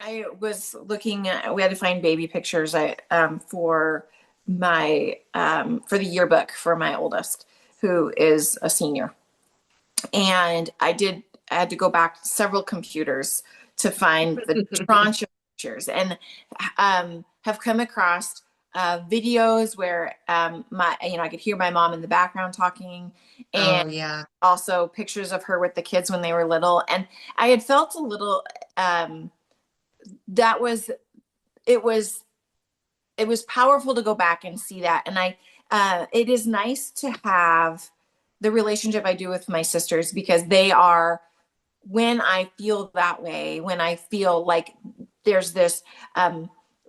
I was looking at, we had to find baby pictures for my for the yearbook for my oldest, who is a senior. And I had to go back several computers to find the tranche of pictures and have come across videos where I could hear my mom in the background talking, and Oh yeah. also pictures of her with the kids when they were little. And I had felt a little, that was it was it was powerful to go back and see that. And it is nice to have the relationship I do with my sisters, because they are, when I feel that way, when I feel like there's this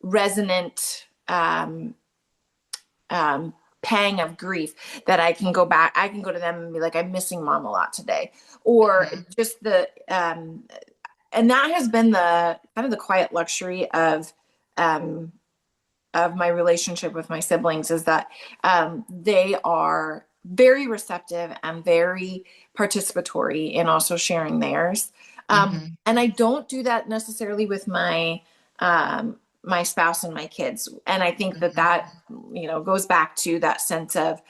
resonant pang of grief, that I can go back, I can go to them and be like, I'm missing mom a lot today. Or Mhm. just and that has been the kind of the quiet luxury um, of my relationship with my siblings, is that they are very receptive and very participatory in also sharing theirs. Mhm. And I don't do that necessarily with my spouse and my kids. And I think that Mhm. goes back to that sense of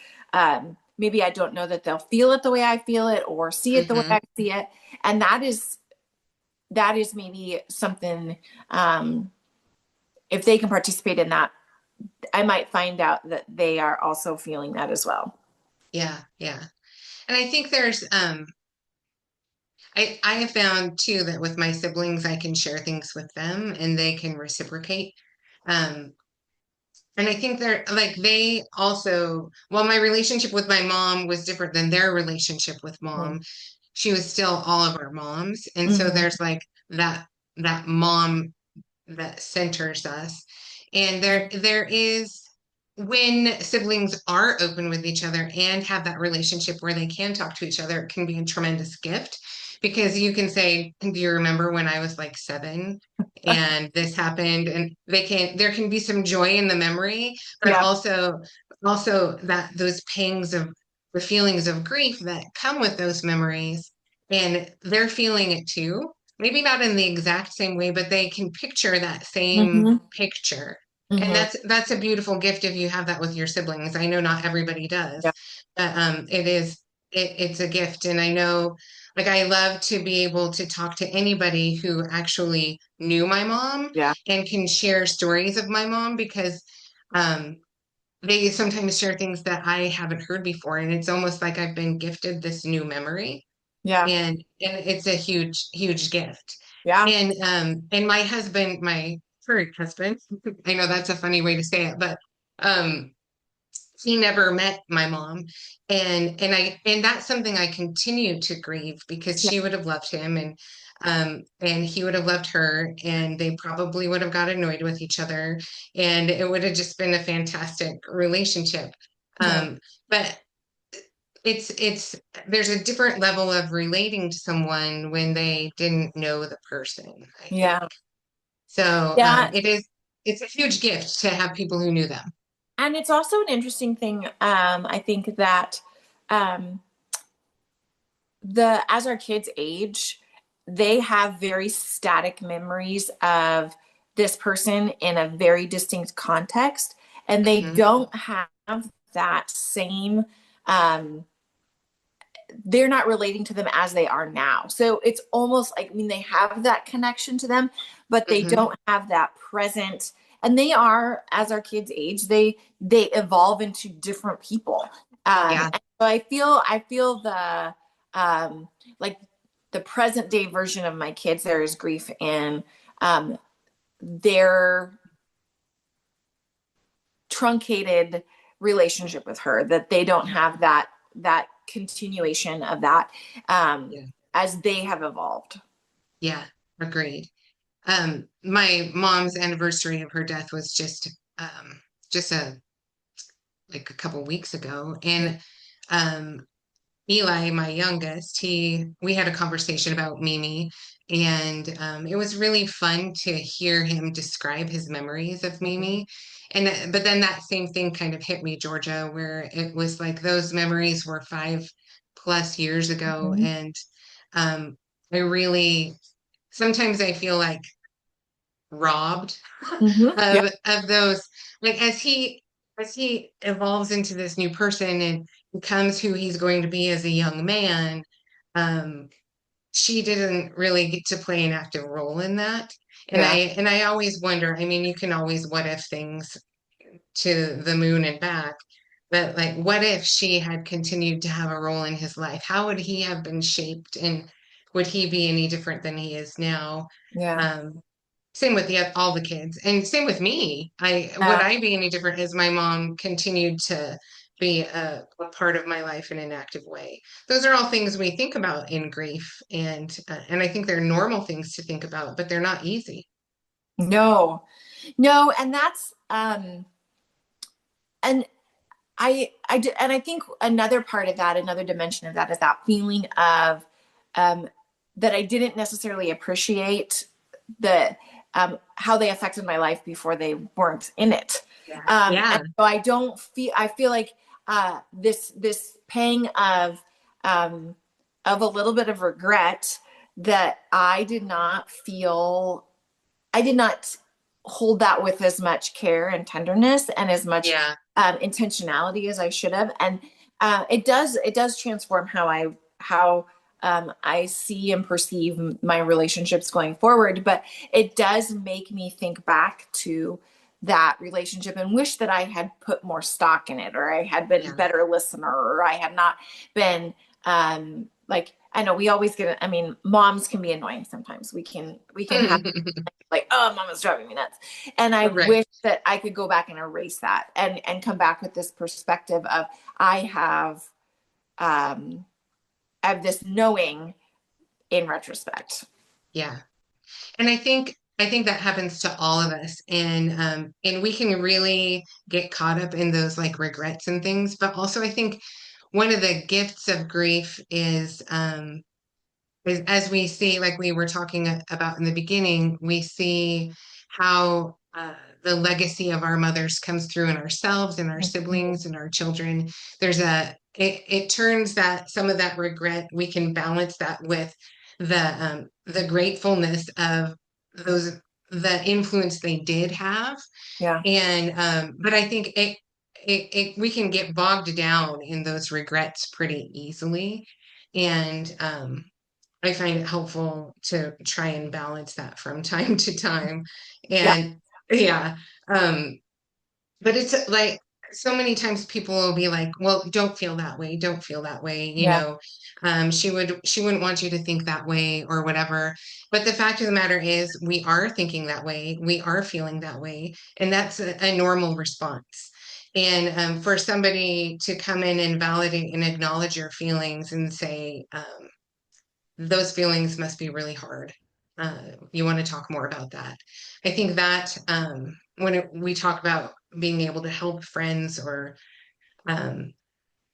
maybe I don't know that they'll feel it the way I feel it or see it the way Mhm. I see it. And that is maybe something, if they can participate in that, I might find out that they are also feeling that as well. Yeah, yeah. And I think there's I have found too that with my siblings I can share things with them and they can reciprocate. Um and I think they're like they also, while my relationship with my mom was different than their relationship with Mm-hmm. mom, she was still all of our moms. And so Mm-hmm. there's like that mom that centers us. And there is, when siblings are open with each other and have that relationship where they can talk to each other, it can be a tremendous gift, because you can say, do you remember when I was like 7 and this happened? And there can be some joy in the memory, but Yeah. also that those pangs of the feelings of grief that come with those memories, and they're feeling it too. Maybe not in the exact same way, but they can picture that same Mm-hmm. picture. And Mm-hmm. that's a beautiful gift if you have that with your siblings. I know not everybody does, Yeah. but it's a gift. And I know, like, I love to be able to talk to anybody who actually knew my mom Yeah. and can share stories of my mom, because um they sometimes share things that I haven't heard before, and it's almost like I've been gifted this new memory, Yeah. and it's a huge gift. Yeah. And my husband, my current husband, I know that's a funny way to say it, but um he never met my mom, and that's something I continue to grieve, because Yeah. she would have loved him, and he would have loved her, and they probably would have got annoyed with each other, and it would have just been a fantastic relationship. Yeah. But it's there's a different level of relating to someone when they didn't know the person, I think. Yeah. So Yeah. it's a huge gift to have people who knew them. And it's also an interesting thing. I think that um, the as our kids age, they have very static memories of this person in a very distinct context, and they Hmm. don't have that same they're not relating to them as they are now. So it's almost like, I mean, they have that connection to them, but they Hmm. don't have that present. And they are, as our kids age, they evolve into different people. Yeah. And so I feel um, like the present day version of my kids. There is grief in their truncated relationship with her, that they don't have that continuation of that um, Yeah. as they have evolved. Yeah. Agreed. My mom's anniversary of her death was just like a couple weeks ago. And um Eli, my youngest, we had a conversation about Mimi, and it was really fun to hear him describe his memories of Mimi. And but then that same thing kind of hit me, Georgia, where it was like those memories were 5+ years ago, Mhm. and I really sometimes I feel like robbed Yeah. of those, like as he evolves into this new person and becomes who he's going to be as a young man. um she didn't really get to play an active role in that. Yeah. And I always wonder, I mean, you can always what if things to the moon and back, but like what if she had continued to have a role in his life? How would he have been shaped, and would he be any different than he is now? Yeah. um Same with all the kids, and same with me. I Would Yeah. I be any different as my mom continued to be a part of my life in an active way? Those are all things we think about in grief, and I think they're normal things to think about, but they're not easy. No. No, and that's and and I think another part of that, another dimension of that is that feeling of um that I didn't necessarily appreciate the how they affected my life before they weren't in it. Yeah. And Yeah. so I feel like this pang of a little bit of regret that I did not hold that with as much care and tenderness and as much Yeah. intentionality as I should have. And it does transform how I see and perceive my relationships going forward. But it does make me think back to that relationship and wish that I had put more stock in it, or I had been a Yeah. better listener, or I had not been like, I know we always get, I mean, moms can be annoying sometimes. We can have like, oh, mama's driving me nuts. And I Right. wish that I could go back and erase that and come back with this perspective of I um have this knowing in retrospect. Yeah. And I think that happens to all of us, and we can really get caught up in those like regrets and things. But also, I think one of the gifts of grief is as we see, like we were talking about in the beginning, we see how the legacy of our mothers comes through in ourselves and our Mhm. siblings and our children. It turns that some of that regret, we can balance that with the gratefulness of those the influence they did have. Yeah, And but I think we can get bogged down in those regrets pretty easily. And I find it helpful to try and balance that from time to time. yeah, And yeah, um, but it's like so many times people will be like, well, don't feel that way, don't feel that way, you yeah, know. She wouldn't want you to think that way or whatever. But the fact of the matter is we are thinking that way, we are feeling that way, and that's a normal response. And for somebody to come in and validate and acknowledge your feelings and say, those feelings must be really hard. You want to talk more about that? I think that we talk about being able to help friends um,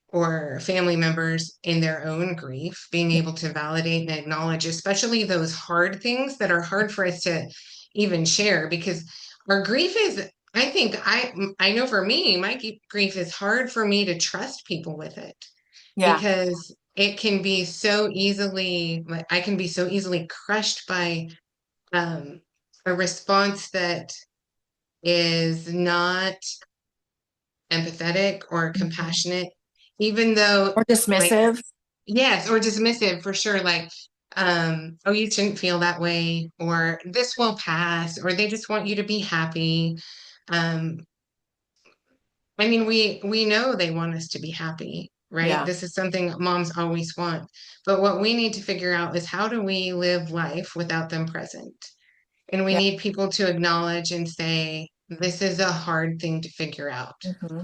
or family members in their own grief, being able to validate and acknowledge, especially those hard things that are hard for us to even share, because our grief is. I know for me, my grief is hard for me to trust people with it yeah. because it can be so easily, like, I can be so easily crushed by um, a response that is not empathetic or Mhm. compassionate, even though, Or like, dismissive. yes, or dismissive for sure, like, oh, you shouldn't feel that way, or this will pass, or they just want you to be happy. Um, I mean, we know they want us to be happy, right? Yeah, This is something moms always want. But what we need to figure out is how do we live life without them present? And we yeah. need people to acknowledge and say, this is a hard thing to figure out. Hmm.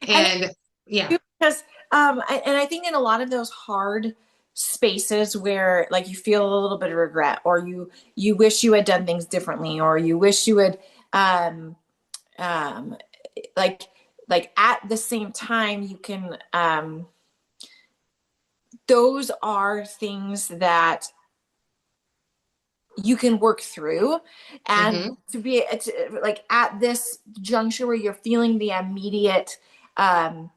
And And yeah. because and I think in a lot of those hard spaces where like you feel a little bit of regret, or you wish you had done things differently, or you wish you had um um like at the same time you can those are things that you can work through. And Hmm. to be like at this juncture where you're feeling the immediate um,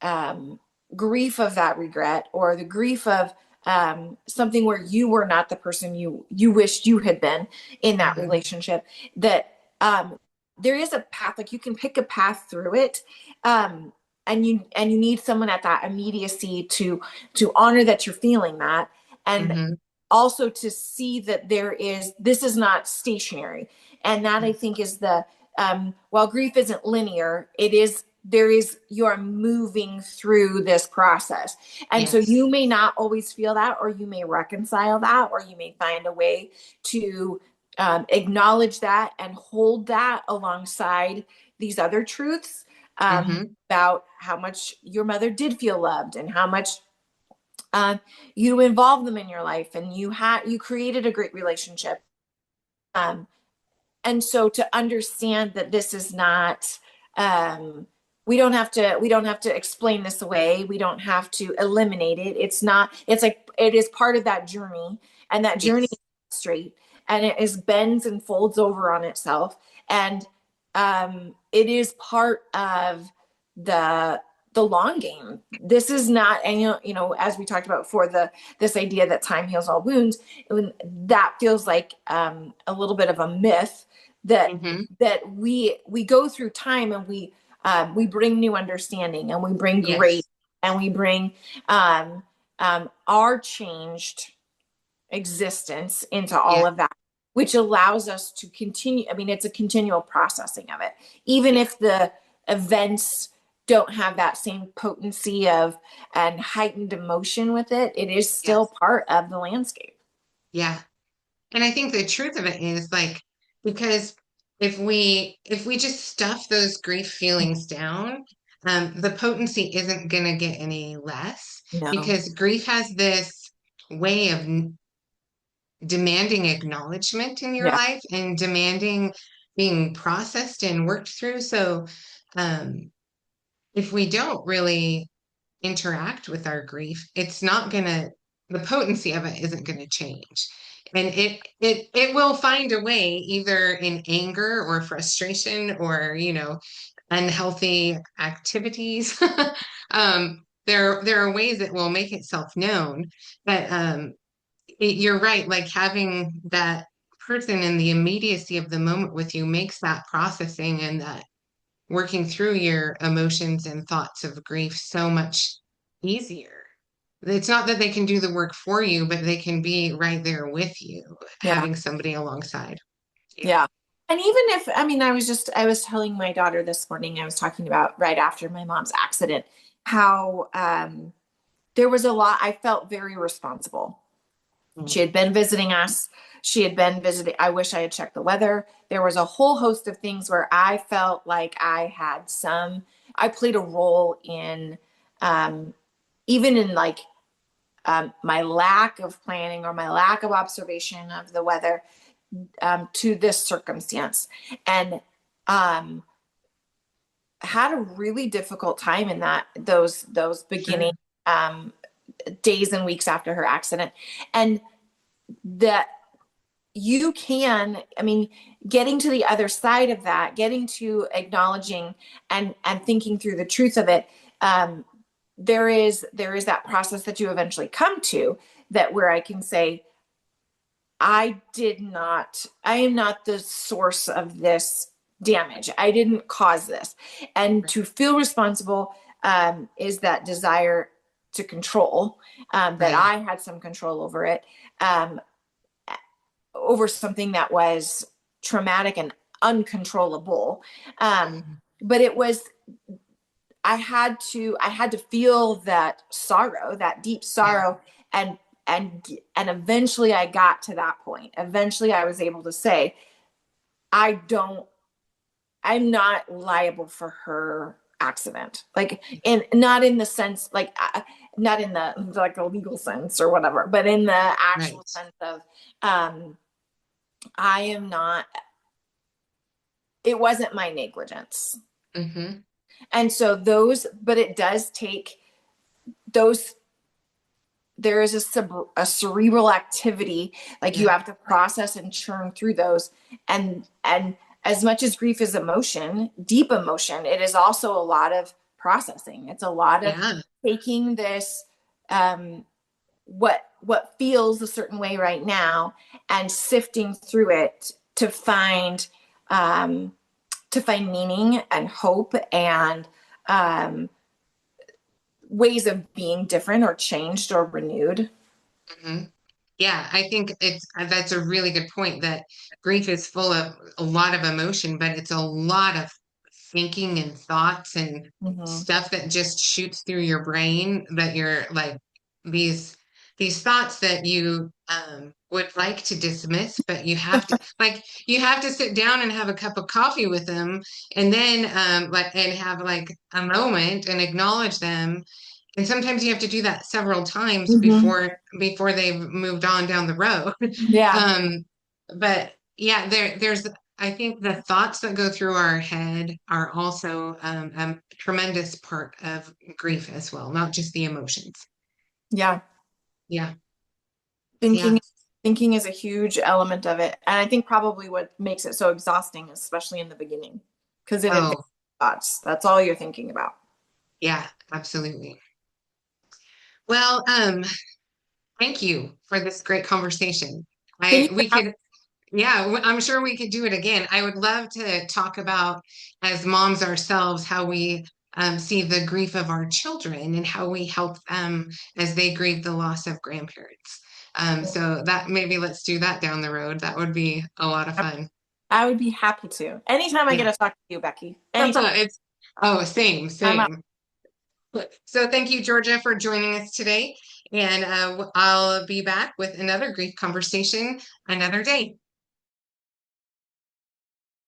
um, grief of that regret, or the grief of something where you were not the person you wished you had been in that Hmm. relationship, that there is a path, like you can pick a path through it. And you need someone at that immediacy to honor that you're feeling that, and Hmm. also to see that this is not stationary. And that, I think, is the while grief isn't linear, you are moving through this process. And so Yes. you may not always feel that, or you may reconcile that, or you may find a way to acknowledge that and hold that alongside these other truths, Hmm. about how much your mother did feel loved, and how much um, you involved them in your life, and you created a great relationship. Um, and so to understand that this is not, um, we don't have to explain this away. We don't have to eliminate it. It's like it is part of that journey, and that journey is Yes. straight, and it is bends and folds over on itself. And it is part of the the long game. This is not, and as we talked about before, this idea that time heals all wounds, that feels like a little bit of a myth, that Hmm. we go through time, and we bring new understanding, and we bring grace, Yes. and we bring our changed existence into all Yeah. of that, which allows us to continue. I mean, it's a continual processing of it, even Yeah. if the events don't have that same potency of and heightened emotion with it. It is still Yes. part of the landscape. Yeah. And I think the truth of it is like, because if we just stuff those grief feelings down, the potency isn't going to get any less, No. because grief has this way of demanding acknowledgement in your Yeah. life and demanding being processed and worked through. So, um, if we don't really interact with our grief, it's not gonna, the potency of it isn't gonna change. And it will find a way, either in anger or frustration or, unhealthy activities. There are ways it will make itself known, but you're right. Like, having that person in the immediacy of the moment with you makes that processing and that working through your emotions and thoughts of grief so much easier. It's not that they can do the work for you, but they can be right there with you, Yeah. having somebody alongside. Yeah. Yeah. And even if, I mean, I was telling my daughter this morning, I was talking about right after my mom's accident, how there was a lot, I felt very responsible. Mm. She had been visiting us. She had been visiting. I wish I had checked the weather. There was a whole host of things where I felt like I played a role in, um, even in like my lack of planning or my lack of observation of the weather, to this circumstance. And um, had a really difficult time in those beginning Sure. um, days and weeks after her accident. And that I mean, getting to the other side of that, getting to acknowledging and thinking through the truth of it, there is that process that you eventually come to, that where I can say, I am not the source of this damage. I didn't cause this. And Right. to feel responsible is that desire to control, that Right. I had some control over it, um, over something that was traumatic and uncontrollable. Um, Mhm. but it was, I had to feel that sorrow, that deep Yeah. sorrow, and and eventually I got to that point. Eventually I was able to say, I don't I'm not liable for her accident. Like, in not in the sense, like, not in the like the legal sense or whatever, but in the actual Right. sense of, um I am not, it wasn't my negligence. Hmm. And so but it does take those, there is a cerebral activity, like you Yeah. have to process and churn through those. And as much as grief is emotion, deep emotion, it is also a lot of processing. It's a lot of Yeah. taking this, um what feels a certain way right now and sifting through it um, to find meaning and hope and um, ways of being different or changed or renewed. Mhm. Yeah, I think that's a really good point that grief is full of a lot of emotion, but it's a lot of thinking and thoughts and Mm-hmm. stuff that just shoots through your brain that you're like these these thoughts that you would like to dismiss, but you have to sit down and have a cup of coffee with them and then like and have like a moment and acknowledge them, and sometimes you have to do that several times Mm-hmm. before they've moved on down the road. Yeah, Um, but yeah, there's I think the thoughts that go through our head are also a tremendous part of grief as well, not just the emotions. yeah. Yeah, Thinking yeah. thinking is a huge element of it, and I think probably what makes it so exhausting, especially in the beginning, because in advance Oh, thoughts, that's all you're thinking about. yeah, absolutely. Well, thank you for this great conversation. Thank I you for we having. could Yeah, I'm sure we could do it again. I would love to talk about, as moms ourselves, how we see the grief of our children and how we help them as they grieve the loss of grandparents. So that maybe let's do that down the road. That would be a lot of fun. I would be happy to. Anytime I get Yeah. to talk to you, Becky. Anytime. It's oh, same, I'm up. same. So thank you, Georgia, for joining us today. And I'll be back with another grief conversation another day.